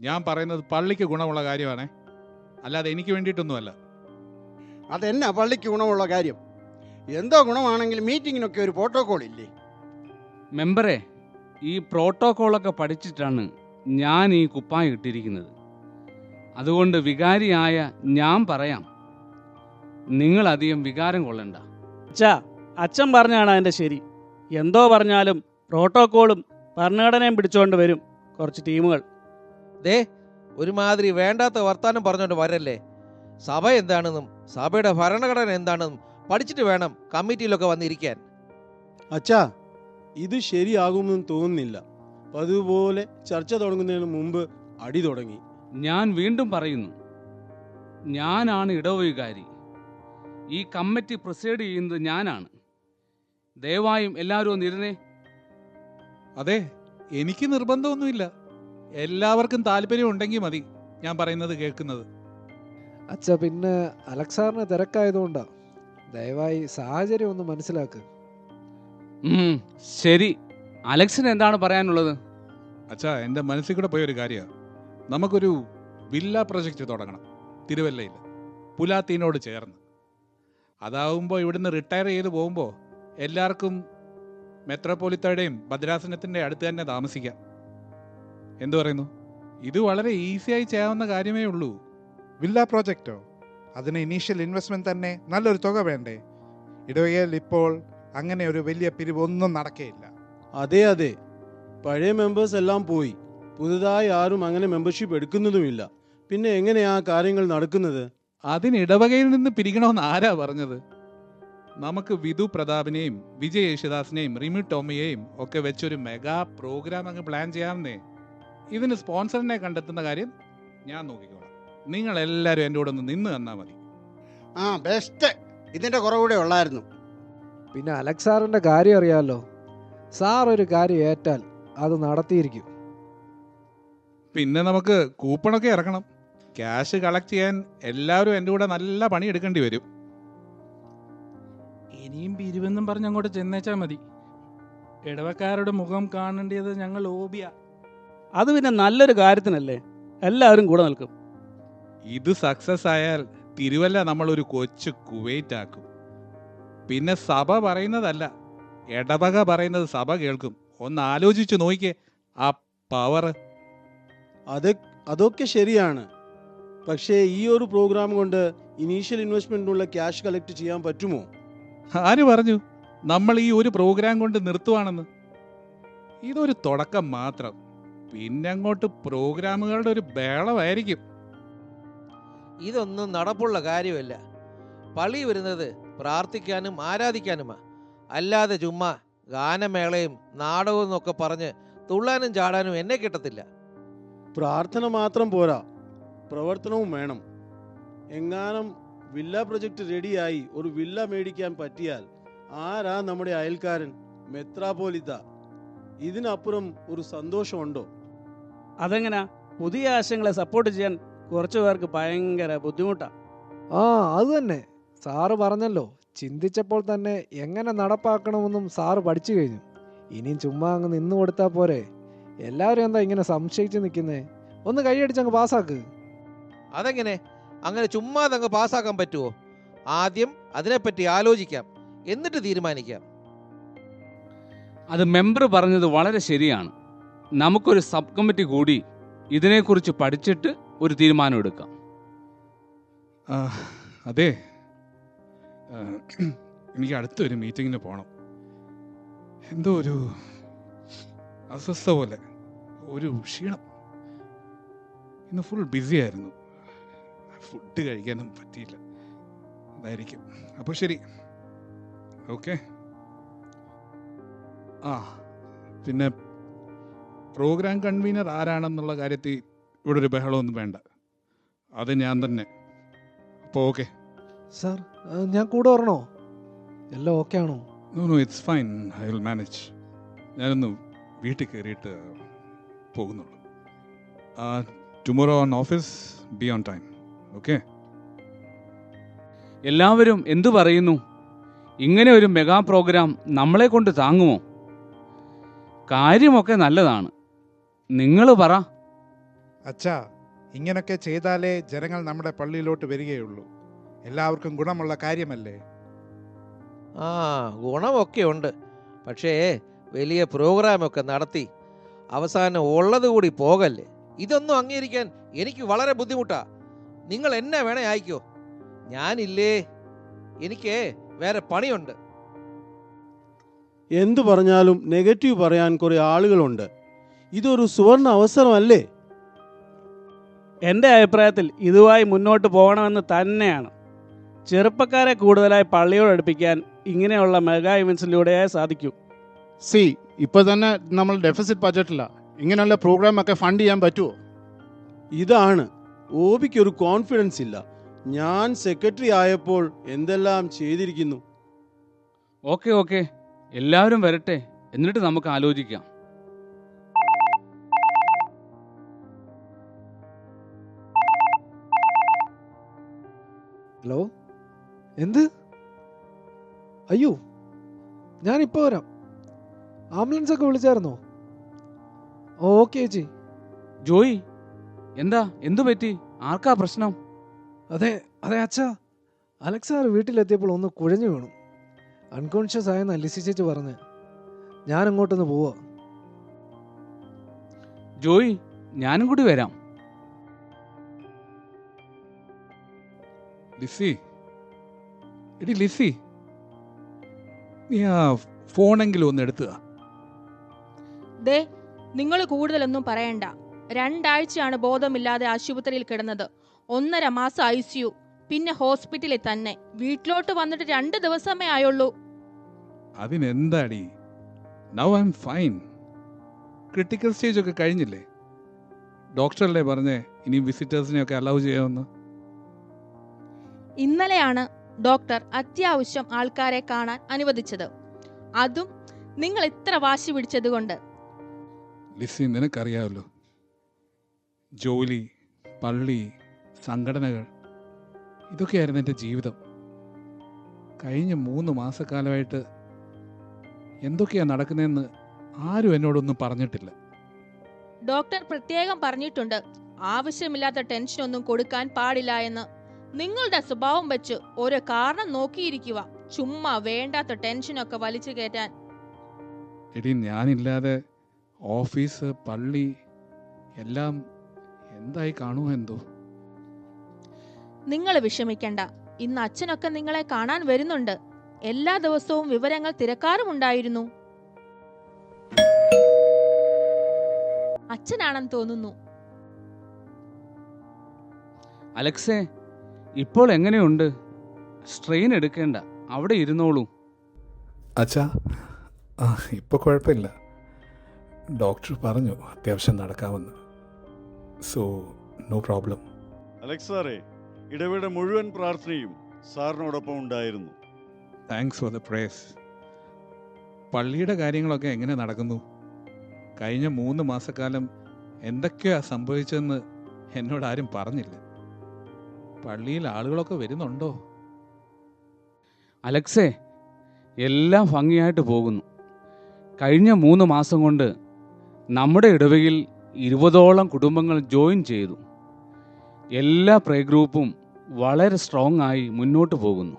ഞാൻ പറയുന്നത് പള്ളിക്ക് ഗുണമുള്ള കാര്യമാണേ, അല്ലാതെ എനിക്ക് വേണ്ടിയിട്ടൊന്നുമല്ല. അതെന്നാ പള്ളിക്ക് ഗുണമുള്ള കാര്യം? എന്തോ ഗുണമാണെങ്കിൽ മീറ്റിങ്ങിനൊക്കെ ഒരു പ്രോട്ടോകോൾ ഇല്ലേ? മെമ്പറെ, ഈ പ്രോട്ടോകോളൊക്കെ പഠിച്ചിട്ടാണ് ഞാൻ ഈ കുപ്പായം ഇട്ടിരിക്കുന്നത്. അതുകൊണ്ട് വികാരിയായ ഞാൻ പറയാം, നിങ്ങളധികം വികാരം കൊള്ളണ്ട. അച്ഛൻ പറഞ്ഞാണ് അതിൻ്റെ ശരി. എന്തോ പറഞ്ഞാലും പ്രോട്ടോക്കോളും ഭരണഘടനയും പിടിച്ചുകൊണ്ട് വരും കുറച്ച് ടീമുകൾ. ദേ, ഒരുമാതിരി വേണ്ടാത്ത വർത്താനം പറഞ്ഞുകൊണ്ട് വരല്ലേ. സഭ എന്താണെന്നും സഭയുടെ ഭരണഘടന എന്താണെന്നും പഠിച്ചിട്ട് വേണം കമ്മിറ്റിയിലൊക്കെ വന്നിരിക്കാൻ. അച്ഛാ, ഇത് ശരിയാകുമെന്ന് തോന്നുന്നില്ല. അതുപോലെ ചർച്ച തുടങ്ങുന്നതിന് മുമ്പ് അടി തുടങ്ങി. ഞാൻ വീണ്ടും പറയുന്നു, ഞാനാണ് ഇടവകാരി. ഈ കമ്മിറ്റി പ്രൊസീഡ് ചെയ്യുന്നത് ഞാനാണ്. ദയവായും എല്ലാവരും ഒന്നിരുന്നേ. അതെ, എനിക്ക് നിർബന്ധമൊന്നുമില്ല. എല്ലാവർക്കും താല്പര്യം ഉണ്ടെങ്കിൽ മതി ഞാൻ പറയുന്നത് കേൾക്കുന്നത്. അച്ഛ, പിന്നെ അലക്സാറിന് തിരക്കായതുകൊണ്ടാ. ദയവായി സാഹചര്യം ഒന്ന് മനസ്സിലാക്ക്. ശരി, അലക്സിന് എന്താണ് പറയാനുള്ളത്? അച്ഛാ, എൻ്റെ മനസ്സിൽ കൂടെ പോയൊരു കാര്യമാണ്. നമുക്കൊരു വില്ല പ്രൊജക്റ്റ് തുടങ്ങണം തിരുവല്ലയിൽ, പുലാത്തീനോട് ചേർന്ന്. അതാവുമ്പോൾ ഇവിടുന്ന് റിട്ടയർ ചെയ്ത് പോകുമ്പോൾ എല്ലാവർക്കും മെത്രോപൊളിത്തയുടെയും ഭദ്രാസനത്തിൻ്റെ അടുത്ത് തന്നെ താമസിക്കാം. എന്തു പറയുന്നു? ഇത് വളരെ ഈസിയായി ചെയ്യാവുന്ന കാര്യമേ ഉള്ളൂ. വില്ല പ്രോജക്റ്റോ? അതിന് ഇനീഷ്യൽ ഇൻവെസ്റ്റ്മെന്റ് തന്നെ നല്ലൊരു തുക വേണ്ടേ? ഇടവകയിൽ ഇപ്പോൾ അങ്ങനെ ഒരു വലിയ പിരിവൊന്നും നടക്കുകയില്ല. അതെ അതെ, പഴയ മെമ്പേഴ്സ് എല്ലാം പോയി, പുതുതായി ആരും അങ്ങനെ മെമ്പർഷിപ്പ് എടുക്കുന്നതുമില്ല. പിന്നെ എങ്ങനെയാ കാര്യങ്ങൾ നടക്കുന്നത്? അതിന് ഇടവകയിൽ നിന്ന് പിരിക്കണമെന്ന് ആരാ പറഞ്ഞത്? നമുക്ക് വിധു പ്രതാപിനെയും വിജയ് യേശുദാസിനെയും റിമി ടോമിയെയും ഒക്കെ വെച്ചൊരു മെഗാ പ്രോഗ്രാം അങ്ങ് പ്ലാൻ ചെയ്യാമെന്നേ. ഇതിന് സ്പോൺസറിനെ കണ്ടെത്തുന്ന കാര്യം ഞാൻ നോക്കിക്കോളാം. നിങ്ങൾ എല്ലാവരും എൻ്റെ കൂടെ ഒന്ന് നിന്ന് തന്നാൽ മതി. ആ ബെസ്റ്റ്, ഇതിൻ്റെ കുറവുകൂടെ ഉള്ളായിരുന്നു. പിന്നെ അലക്സ് സാറിൻ്റെ കാര്യം അറിയാമല്ലോ, സാർ ഒരു കാര്യം ഏറ്റാൽ അത് നടത്തിയിരിക്കും. പിന്നെ നമുക്ക് കൂപ്പണൊക്കെ ഇറക്കണം. ക്യാഷ് കളക്ട് ചെയ്യാൻ എല്ലാവരും എൻ്റെ കൂടെ നല്ല പണി എടുക്കേണ്ടി വരും. ഇനിയും പിരിവെന്നും പറഞ്ഞ് അങ്ങോട്ട് ചെന്നേച്ചാൽ മതി. ഇടവക്കാരുടെ മുഖം കാണേണ്ടത് ഞങ്ങൾ ഓബിയ. അത് പിന്നെ നല്ലൊരു കാര്യത്തിനല്ലേ, എല്ലാവരും കൂടെ നിൽക്കും. ഇത് സക്സസ് ആയാൽ തിരുവല്ല നമ്മളൊരു കൊച്ചു കുവൈറ്റ് ആക്കും. പിന്നെ സഭ പറയുന്നതല്ല, ഇടവക പറയുന്നത് സഭ കേൾക്കും. ഒന്ന് ആലോചിച്ചു നോക്കിക്കേ ആ പവർ. അതൊക്കെ ശരിയാണ്. പക്ഷേ ഈ ഒരു പ്രോഗ്രാം കൊണ്ട് ഇനീഷ്യൽ ഇൻവെസ്റ്റ്മെന്റിനുള്ള ക്യാഷ് കളക്ട് ചെയ്യാൻ പറ്റുമോ? ആര് പറഞ്ഞു നമ്മൾ ഈ ഒരു പ്രോഗ്രാം കൊണ്ട് നിർത്തുവാണെന്ന്? ഇതൊരു തുടക്കം മാത്രം. പിന്നെ അങ്ങോട്ട് പ്രോഗ്രാമുകളുടെ ഒരു ബേളമായിരിക്കും. ഇതൊന്നും നടപ്പുള്ള കാര്യമല്ല. പള്ളി വരുന്നത് പ്രാർത്ഥിക്കാനും ആരാധിക്കാനുമാ, അല്ലാതെ ചുമ്മാ ഗാനമേളയും നാടകവും എന്നൊക്കെ പറഞ്ഞ് തുള്ളാനും ചാടാനും എന്നെ കിട്ടത്തില്ല. പ്രാർത്ഥന മാത്രം പോരാ, പ്രവർത്തനവും വേണം. എങ്ങാനും വില്ല പ്രൊജക്ട് റെഡിയായി ഒരു വില്ല മേടിക്കാൻ പറ്റിയാൽ ആരാ നമ്മുടെ അയൽക്കാരൻ? മെത്രാപോലിത്ത. ഇതിനപ്പുറം ഒരു സന്തോഷമുണ്ടോ? അതെങ്ങനാ? പുതിയ ആശയങ്ങളെ സപ്പോർട്ട് ചെയ്യാൻ കുറച്ചു പേർക്ക് ഭയങ്കര ബുദ്ധിമുട്ടാണ്. ആ അത് തന്നെ, സാറ് പറഞ്ഞല്ലോ, ചിന്തിച്ചപ്പോൾ തന്നെ എങ്ങനെ നടപ്പാക്കണമെന്നും സാറ് പഠിച്ചു കഴിഞ്ഞു. ഇനിയും ചുമ്മാ അങ്ങ് നിന്ന് കൊടുത്താൽ പോരെ? എല്ലാവരും എന്താ ഇങ്ങനെ സംശയിച്ച് നിൽക്കുന്നേ? ഒന്ന് കൈയടിച്ചങ്ങ് പാസ്സാക്ക്. അതെങ്ങനെ? അങ്ങനെ ചുമ്മാതെ അങ്ങ് പാസ്സാക്കാൻ പറ്റുമോ? ആദ്യം അതിനെപ്പറ്റി ആലോചിക്കാം, എന്നിട്ട് തീരുമാനിക്കാം. അത് മെമ്പർ പറഞ്ഞത് വളരെ ശരിയാണ്. നമുക്കൊരു സബ് കമ്മിറ്റി കൂടി ഇതിനെക്കുറിച്ച് പഠിച്ചിട്ട് ഒരു തീരുമാനം എടുക്കാം. അതെ, എനിക്ക് അടുത്തൊരു മീറ്റിങ്ങിന് പോകണം. എന്തോ ഒരു അസ്വസ്ഥ പോലെ, ഒരു ക്ഷീണം. ഇന്ന് ഫുൾ ബിസി ആയിരുന്നു, ഫുഡ് കഴിക്കാനും പറ്റിയില്ല. അതായിരിക്കും. അപ്പോൾ ശരി, ഓക്കെ. പിന്നെ പ്രോഗ്രാം കൺവീനർ ആരാണെന്നുള്ള കാര്യത്തിൽ ഇവിടെ ഒരു ബഹളമൊന്നും വേണ്ട, അത് ഞാൻ തന്നെ. അപ്പോൾ ഓക്കെ സാർ, ഞാൻ കൂടെ വരണോ? എല്ലാം ഓക്കെ ആണോ? No it's fine, I will manage. ഞാനൊന്ന് വീട്ടിൽ കയറിയിട്ട് പോകുന്നുള്ളൂ. Tomorrow on office, be on time, okay? എല്ലാവരും എന്തു പറയുന്നു? ഇങ്ങനെ ഒരു മെഗാ പ്രോഗ്രാം നമ്മളെ കൊണ്ട് താങ്ങുമോ? കാര്യമൊക്കെ നല്ലതാണ്, നിങ്ങൾ പറ. അച്ഛാ, ഇങ്ങനൊക്കെ ചെയ്താലേ ജനങ്ങൾ നമ്മുടെ പള്ളിയിലോട്ട് വരികയുള്ളൂ. എല്ലാവർക്കും ഗുണമുള്ള കാര്യമല്ലേ? ഗുണമൊക്കെ ഉണ്ട്. പക്ഷേ വലിയ പ്രോഗ്രാമൊക്കെ നടത്തി അവസാനം ഉള്ളത് കൂടി പോകല്ലേ? ഇതൊന്നും അംഗീകരിക്കാൻ എനിക്ക് വളരെ ബുദ്ധിമുട്ടാ. നിങ്ങൾ എന്നെ വേണേ അയക്കോ, ഞാനില്ലേ, എനിക്ക് വേറെ പണിയുണ്ട്. എന്തു പറഞ്ഞാലും നെഗറ്റീവ് പറയാൻ കുറെ ആളുകളുണ്ട്. ഇതൊരു സുവർണ അവസരമല്ലേ? എൻ്റെ അഭിപ്രായത്തിൽ ഇതുമായി മുന്നോട്ട് പോകണമെന്ന് തന്നെയാണ്. ചെറുപ്പക്കാരെ കൂടുതലായി പള്ളിയോട് അടുപ്പിക്കാൻ ഇങ്ങനെയുള്ള മെഗാ ഇവൻസിലൂടെ സാധിക്കൂ. ഇപ്പോൾ തന്നെ നമ്മൾ ഡെഫിസിറ്റ് ബഡ്ജറ്റില്ല, ഇങ്ങനെയുള്ള പ്രോഗ്രാം ഒക്കെ ഫണ്ട് ചെയ്യാൻ പറ്റുമോ? ഇതാണ് ഓബിക്ക് ഒരു കോൺഫിഡൻസ് ഇല്ല. ഞാൻ സെക്രട്ടറി ആയപ്പോൾ എന്തെല്ലാം ചെയ്തിരിക്കുന്നു. ഓക്കെ, എല്ലാവരും വരട്ടെ, എന്നിട്ട് നമുക്ക് ആലോചിക്കാം. ഹലോ, എന്ത്? അയ്യോ, ഞാനിപ്പോൾ വരാം. ആംബുലൻസ് ഒക്കെ വിളിച്ചായിരുന്നോ? ഓക്കെ ചേച്ചി. ജോയി, എന്താ എന്തു പറ്റി? ആർക്കാ പ്രശ്നം? അതെ അതെ അച്ഛാ, അലക്സ് സാർ വീട്ടിലെത്തിയപ്പോൾ ഒന്ന് കുഴഞ്ഞു വീണു. അൺകോൺഷ്യസ് ആയെന്ന് ലിസി ചേച്ചി പറഞ്ഞ്. ഞാൻ അങ്ങോട്ടൊന്ന് പോവാ. ജോയ്, ഞാനും കൂടി വരാം. ലിസി, എടി ലിസി, നീ ആ ഫോണെങ്കിലും ഒന്ന് എടുത്തുക. ദേ, നിങ്ങൾ കൂടുതലൊന്നും പറയണ്ട. 2 ആഴ്ചയാണ് ബോധമില്ലാതെ ആശുപത്രിയിൽ കിടന്നത്. 1.5 മാസം ICU, പിന്നെ ഹോസ്പിറ്റലിൽ തന്നെ. വീട്ടിലോട്ട് വന്നിട്ട് 2 ദിവസമേ ആയുള്ളൂ. അതിനെന്താടി, now I am fine. Critical stage ഒക്കെ കഴിഞ്ഞില്ലേ? ഡോക്ടറല്ലേ പറഞ്ഞേ ഇനി വിസിറ്റേഴ്സിനെയൊക്കെ അലൗ ചെയ്യാമെന്ന്? ഇന്നലെയാണ് ഡോക്ടർ അത്യാവശ്യം ആൾക്കാരെ കാണാൻ അനുവദിച്ചത്. അതും നിങ്ങൾ ഇത്ര വാശി പിടിച്ചത് കൊണ്ട്. ലിസി, നിനക്കറിയാമല്ലോ, ജോലി, പള്ളി, സംഘടനകൾ, ഇതൊക്കെയായിരുന്നു എൻ്റെ ജീവിതം. കഴിഞ്ഞ 3 മാസക്കാലമായിട്ട് എന്തൊക്കെയാണ് നടക്കുന്നതെന്ന് ആരും എന്നോടൊന്നും പറഞ്ഞിട്ടില്ല. ഡോക്ടർ പ്രത്യേകം പറഞ്ഞിട്ടുണ്ട് ആവശ്യമില്ലാത്ത ടെൻഷനൊന്നും കൊടുക്കാൻ പാടില്ല എന്ന്. നിങ്ങളുടെ സ്വഭാവം വെച്ച് ഓരോ കാരണം നോക്കിയിരിക്കുക, ചുമ്മാ വേണ്ടാത്ത ടെൻഷനൊക്കെ വലിച്ചു കയറ്റാൻ. എടി, ഞാനില്ലാതെ ഓഫീസ്, പള്ളി എല്ലാം എന്തായി കാണുമോ എന്തോ. നിങ്ങൾ വിഷമിക്കണ്ട. ഇന്ന് അച്ഛനൊക്കെ നിങ്ങളെ കാണാൻ വരുന്നുണ്ട്. എല്ലാ ദിവസവും വിവരങ്ങൾ തിരക്കാറുമുണ്ടായിരുന്നു. അച്ഛനാണെന്ന് തോന്നുന്നു. അലക്സേ, ഇപ്പോൾ എങ്ങനെയുണ്ട്? സ്ട്രെയിൻ എടുക്കേണ്ട, അവിടെ ഇരുന്നോളൂ. അച്ഛാ, ഇപ്പോൾ കുഴപ്പമില്ല. ഡോക്ടർ പറഞ്ഞു അത്യാവശ്യം നടക്കാമെന്ന്. So no problem. അലക്സ് സാറേ, ഇടവേള മുഴുവൻ പ്രാർത്ഥനയും സാറിനോടൊപ്പം ഉണ്ടായിരുന്നു. Thanks for the prayers. പള്ളിയുടെ കാര്യങ്ങളൊക്കെ എങ്ങനെ നടക്കുന്നു? കഴിഞ്ഞ 3 മാസക്കാലം എന്തൊക്കെയാ സംഭവിച്ചതെന്ന് എന്നോട് ആരും പറഞ്ഞില്ല. പള്ളിയിൽ ആളുകളൊക്കെ വരുന്നുണ്ടോ? അലക്സേ, എല്ലാം ഭംഗിയായിട്ട് പോകുന്നു. കഴിഞ്ഞ 3 മാസം കൊണ്ട് നമ്മുടെ ഇടവകയിൽ 20ഓളം കുടുംബങ്ങൾ ജോയിൻ ചെയ്തു. എല്ലാ പ്രേ ഗ്രൂപ്പും വളരെ സ്ട്രോങ് ആയി മുന്നോട്ട് പോകുന്നു.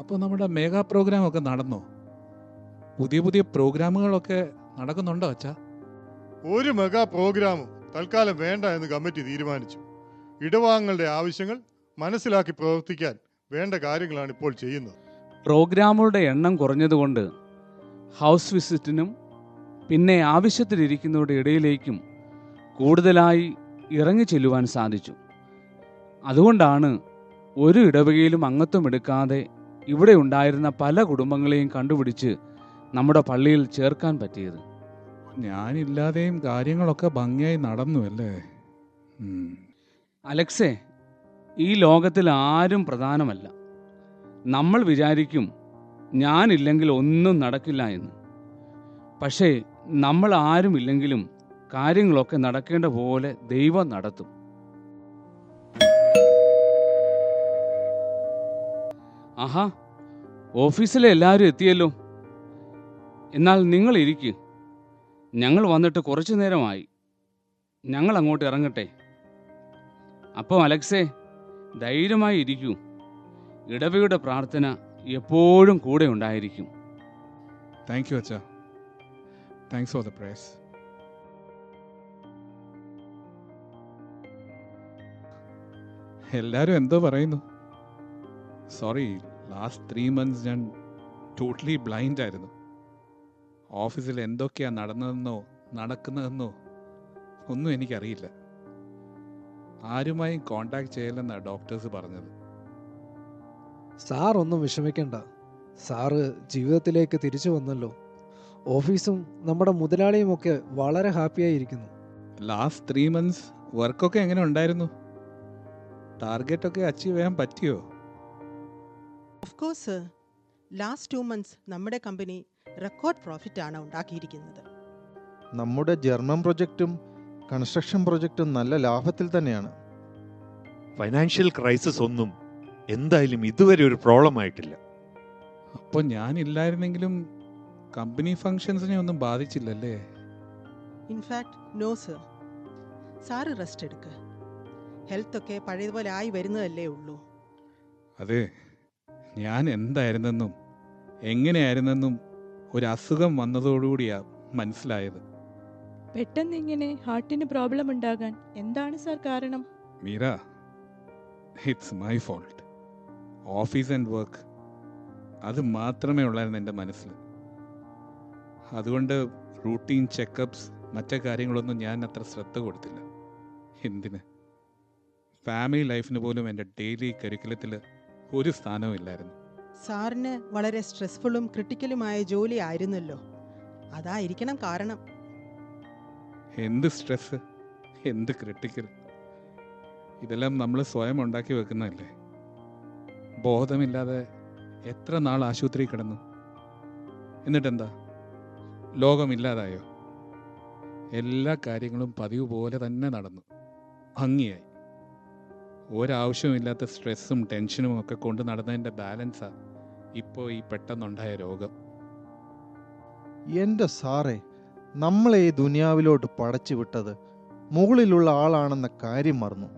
അപ്പോൾ നമ്മുടെ മെഗാ പ്രോഗ്രാമൊക്കെ നടന്നോ? പുതിയ പുതിയ പ്രോഗ്രാമുകളൊക്കെ നടക്കുന്നുണ്ടോ അച്ഛാ? ഒരു മെഗാ പ്രോഗ്രാമും തൽക്കാലം വേണ്ട എന്ന് കമ്മിറ്റി തീരുമാനിച്ചു. ഇടവാങ്ങളുടെ ആവശ്യങ്ങൾ മനസ്സിലാക്കി പ്രവർത്തിക്കാൻ വേണ്ട കാര്യങ്ങളാണ് ഇപ്പോൾ ചെയ്യുന്നത്. പ്രോഗ്രാമുകളുടെ എണ്ണം കുറഞ്ഞതുകൊണ്ട് ഹൗസ് വിസിറ്റിനും പിന്നെ ആവശ്യത്തിലിരിക്കുന്നവരുടെ ഇടയിലേക്കും കൂടുതലായി ഇറങ്ങി ചെല്ലുവാൻ സാധിച്ചു. അതുകൊണ്ടാണ് ഒരു ഇടവകയിലും അംഗത്വം എടുക്കാതെ ഇവിടെ ഉണ്ടായിരുന്ന പല കുടുംബങ്ങളെയും കണ്ടുപിടിച്ച് നമ്മുടെ പള്ളിയിൽ ചേർക്കാൻ പറ്റിയത്. ഞാനില്ലാതെയും കാര്യങ്ങളൊക്കെ ഭംഗിയായി നടന്നു അല്ലേ? അലക്സേ, ഈ ലോകത്തിൽ ആരും പ്രധാനമല്ല. നമ്മൾ വിചാരിക്കും ഞാനില്ലെങ്കിൽ ഒന്നും നടക്കില്ല എന്ന്. പക്ഷേ നമ്മൾ ആരുമില്ലെങ്കിലും കാര്യങ്ങളൊക്കെ നടക്കേണ്ട പോലെ ദൈവം നടത്തും. ആഹാ, ഓഫീസിലെ എല്ലാവരും എത്തിയല്ലോ. എന്നാൽ നിങ്ങൾ ഇരിക്ക്. ഞങ്ങൾ വന്നിട്ട് കുറച്ചു നേരമായി. ഞങ്ങൾ അങ്ങോട്ട് ഇറങ്ങട്ടെ. അപ്പോൾ അലക്സേ, ധൈര്യമായി ഇരിക്കൂ. ഇടവയുടെ പ്രാർത്ഥന എപ്പോഴും കൂടെ ഉണ്ടായിരിക്കും. താങ്ക് യു അച്ഛാ. Thanks for the praise. എല്ലാവരും എന്തോ പറയുന്നു? സോറി, ലാസ്റ്റ് 3 months ഞാൻ ടോട്ടലി ബ്ലൈൻഡ് ആയിരുന്നു. ഓഫീസിൽ എന്തൊക്കെയാണ് നടന്നതെന്നോ നടക്കുന്നതെന്നോ ഒന്നും എനിക്കറിയില്ല. ആരുമായും കോണ്ടാക്ട് ചെയ്യില്ലെന്നാണ് ഡോക്ടേഴ്സ് പറഞ്ഞത്. സാർ ഒന്നും വിഷമിക്കണ്ട. സാറ് ജീവിതത്തിലേക്ക് തിരിച്ചു വന്നല്ലോ. ഓഫീസും നമ്മുടെ മുതലാളിയും ഒക്കെ വളരെ ഹാപ്പിയായിരിക്കുന്നു. ലാസ്റ്റ് 3 months വർക്കൊക്കെ എങ്ങനെ ഉണ്ടായിരുന്നു? ടാർഗറ്റ് ഒക്കെ അച്ചീവ് ചെയ്യാൻ പറ്റിയോ? ഓഫ് കോഴ്സ്, ലാസ്റ്റ് 2 months നമ്മുടെ കമ്പനി റെക്കോർഡ് പ്രോഫിറ്റ് ആണ് ഉണ്ടാക്കിയിരിക്കുന്നത്. നമ്മുടെ ജർമ്മൻ പ്രൊജക്റ്റും കൺസ്ട്രക്ഷൻ പ്രൊജക്റ്റും നല്ല ലാഭത്തിൽ തന്നെയാണ്. ഫൈനാൻഷ്യൽ ക്രൈസിസ് ഒന്നും എന്തായാലും ഇതുവരെ ഒരു പ്രോബ്ലം ആയിട്ടില്ല. അപ്പോൾ ഞാനില്ലായിരുന്നെങ്കിലും കമ്പനി ഫങ്ഷൻസിനെ ഒന്നും ബാധിച്ചില്ലല്ലേ? In fact no sir. Sir rest എടുക്കുക. ഹെൽത്തൊക്കെ പഴയതുപോലെ ആയി വരുന്നതല്ലേ ഉള്ളൂ. അതെ, ഞാൻ എന്തായിരുന്നെന്നും എങ്ങനെയായിരുന്നെന്നും ഒരു അസുഖം വന്നതോടുകൂടിയാ മനസ്സിലായത്. പെട്ടെന്ന് ഇങ്ങനെ ഹാർട്ടിന് പ്രോബ്ലം ഉണ്ടാകാൻ എന്താണ് സാർ കാരണം? Meera, it's my fault. Office and work അത് മാത്രമേ ഉള്ളായിരുന്നു എൻ്റെ മനസ്സിൽ. അതുകൊണ്ട് റൂട്ടീൻ ചെക്കപ്സ് മറ്റു കാര്യങ്ങളൊന്നും ഞാൻ അത്ര ശ്രദ്ധ കൊടുത്തില്ല. എന്തിന്? ഫാമിലി ലൈഫിന് പോലും എൻ്റെ ഡെയിലി കരിക്കുലത്തിൽ ഒരു സ്ഥാനവും ഇല്ലായിരുന്നു. സാറിന് വളരെ സ്ട്രെസ്ഫുള്ളും ക്രിട്ടിക്കലുമായ ജോലി ആയിരുന്നല്ലോ, അതായിരിക്കണം കാരണം. എന്ത് സ്ട്രെസ്, എന്ത് ക്രിട്ടിക്കൽ, ഇതെല്ലാം നമ്മൾ സ്വയം ഉണ്ടാക്കി വെക്കുന്നതല്ലേ. ബോധമില്ലാതെ എത്ര നാൾ ആശുപത്രി കിടന്നു. എന്നിട്ടെന്താ, ലോകമില്ലാതായോ? എല്ലാ കാര്യങ്ങളും പതിവ് പോലെ തന്നെ നടന്നു, ഭംഗിയായി. ഒരാവശ്യമില്ലാത്ത സ്ട്രെസ്സും ടെൻഷനും ഒക്കെ കൊണ്ട് നടന്നതിൻ്റെ ബാലൻസാ ഇപ്പോൾ ഈ പെട്ടെന്നുണ്ടായ രോഗം. എൻ്റെ സാറേ, നമ്മളെ ഈ ദുനിയാവിലോട്ട് പടച്ചു വിട്ടത് മുകളിലുള്ള ആളാണെന്ന കാര്യം മറന്നു.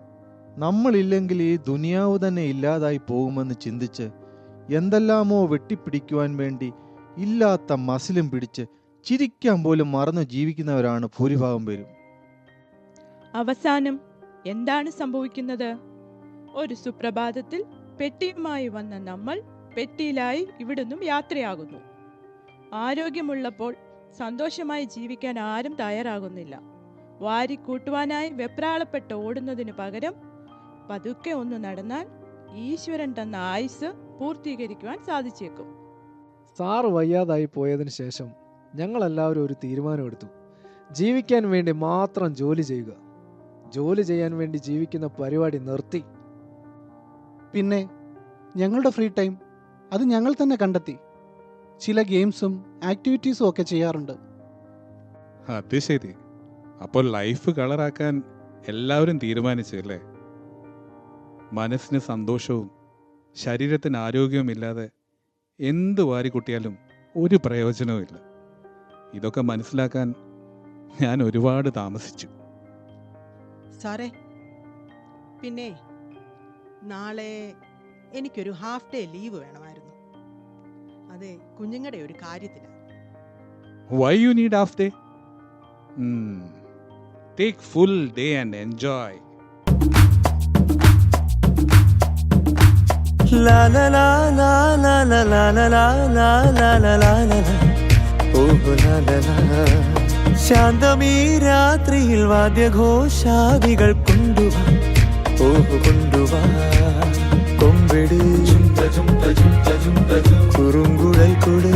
നമ്മളില്ലെങ്കിൽ ഈ ദുനിയാവ് തന്നെ ഇല്ലാതായി പോകുമെന്ന് ചിന്തിച്ച് എന്തെല്ലാമോ വെട്ടിപ്പിടിക്കുവാൻ വേണ്ടി ഇല്ലാത്ത മസിലും പിടിച്ച് ചിരിക്കാൻ പോലും മറന്നു ജീവിക്കുന്നവരാണ് ഭൂരിഭാഗം പേരും. അവസാനം എന്താണ് സംഭവിക്കുന്നത്? ഒരു സുപ്രഭാതത്തിൽ പെട്ടിയുമായി വന്ന നമ്മൾ പെട്ടിയിലായി ഇവിടുന്നും യാത്രയാകുന്നു. ആരോഗ്യമുള്ളപ്പോൾ സന്തോഷമായി ജീവിക്കാൻ ആരും തയ്യാറാകുന്നില്ല. വാരിക്കൂട്ടുവാനായി വെപ്രാളപ്പെട്ട് ഓടുന്നതിനു പകരം പതുക്കെ ഒന്ന് നടന്നാൽ ഈശ്വരൻ തന്ന ആയുസ് പൂർത്തീകരിക്കുവാൻ സാധിച്ചേക്കും. സാറ് വയ്യാതായി പോയതിനു ശേഷം ഞങ്ങളെല്ലാവരും ഒരു തീരുമാനമെടുത്തു. ജീവിക്കാൻ വേണ്ടി മാത്രം ജോലി ചെയ്യുക. ജോലി ചെയ്യാൻ വേണ്ടി ജീവിക്കുന്ന പരിപാടി നിർത്തി. പിന്നെ ഞങ്ങളുടെ ഫ്രീ ടൈം അത് ഞങ്ങൾ തന്നെ കണ്ടെത്തി. ചില ഗെയിംസും ആക്ടിവിറ്റീസും ഒക്കെ ചെയ്യാറുണ്ട്. അത് ശരി. അപ്പോൾ ലൈഫ് കളറാക്കാൻ എല്ലാവരും തീരുമാനിച്ചു അല്ലേ? മനസ്സിന് സന്തോഷവും ശരീരത്തിന് ആരോഗ്യവും ഇല്ലാതെ എന്ത് വാരിക്കുട്ടിയാലും ഒരു പ്രയോജനവും ഇല്ല. ഇതൊക്കെ മനസ്സിലാക്കാൻ ഞാൻ ഒരുപാട് താമസിച്ചു. സാറേ, പിന്നെ നാളെ എനിക്കൊരു ഹാഫ് ഡേ ലീവ് വേണമായിരുന്നു. അതെ, കുഞ്ഞുങ്ങളുടെ ഒരു കാര്യത്തിലാണ്. Why you need half day? Take full day and enjoy. La la la la la la la la la la la la la la oh la la la ശാന്തമീ രാത്രിയിൽ വാദ്യഘോഷാദികൾ കൊണ്ടുവാ കൊണ്ടുവാ കൊമ്പെട് കുറുങ്കുഴൽ കൊട്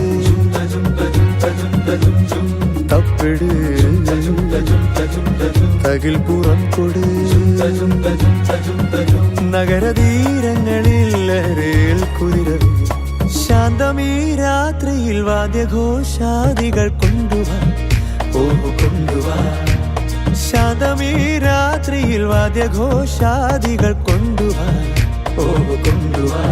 തപ്പെട് തകിൽ പുറം കൊട് നഗരതീരങ്ങളിൽ ലഹരിയിൽ കുതിരവേ ശാന്തമീ രാത്രിയിൽ വാദ്യഘോഷാദികൾ കൊണ്ടുവാ കൊണ്ടുവാ ശാന്തമീ രാത്രിയിൽ വാദ്യഘോഷാദികൾ കൊണ്ടുവാ കൊണ്ടുവാ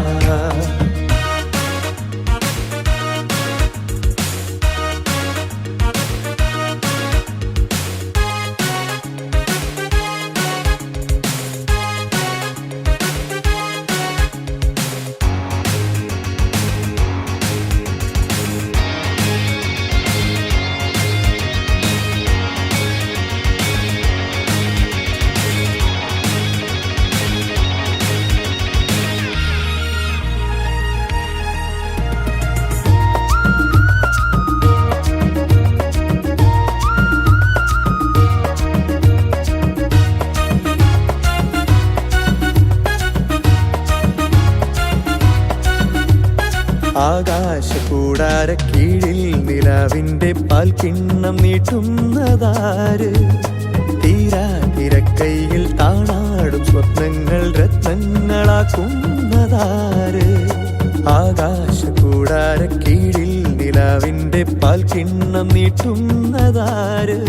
ആകാശകൂടാര കീഴിൽ നിലാവിന്റെ പാൽക്കിണ്ണം നീട്ടുന്നതാര് തീരാ തിരക്കൈയിൽ താണാടും സ്വപ്നങ്ങൾ രത്നങ്ങളാക്കുന്നതാര് ആകാശകൂടാര കീഴിൽ നിലാവിന്റെ പാൽക്കിണ്ണം നീട്ടുന്നതാര്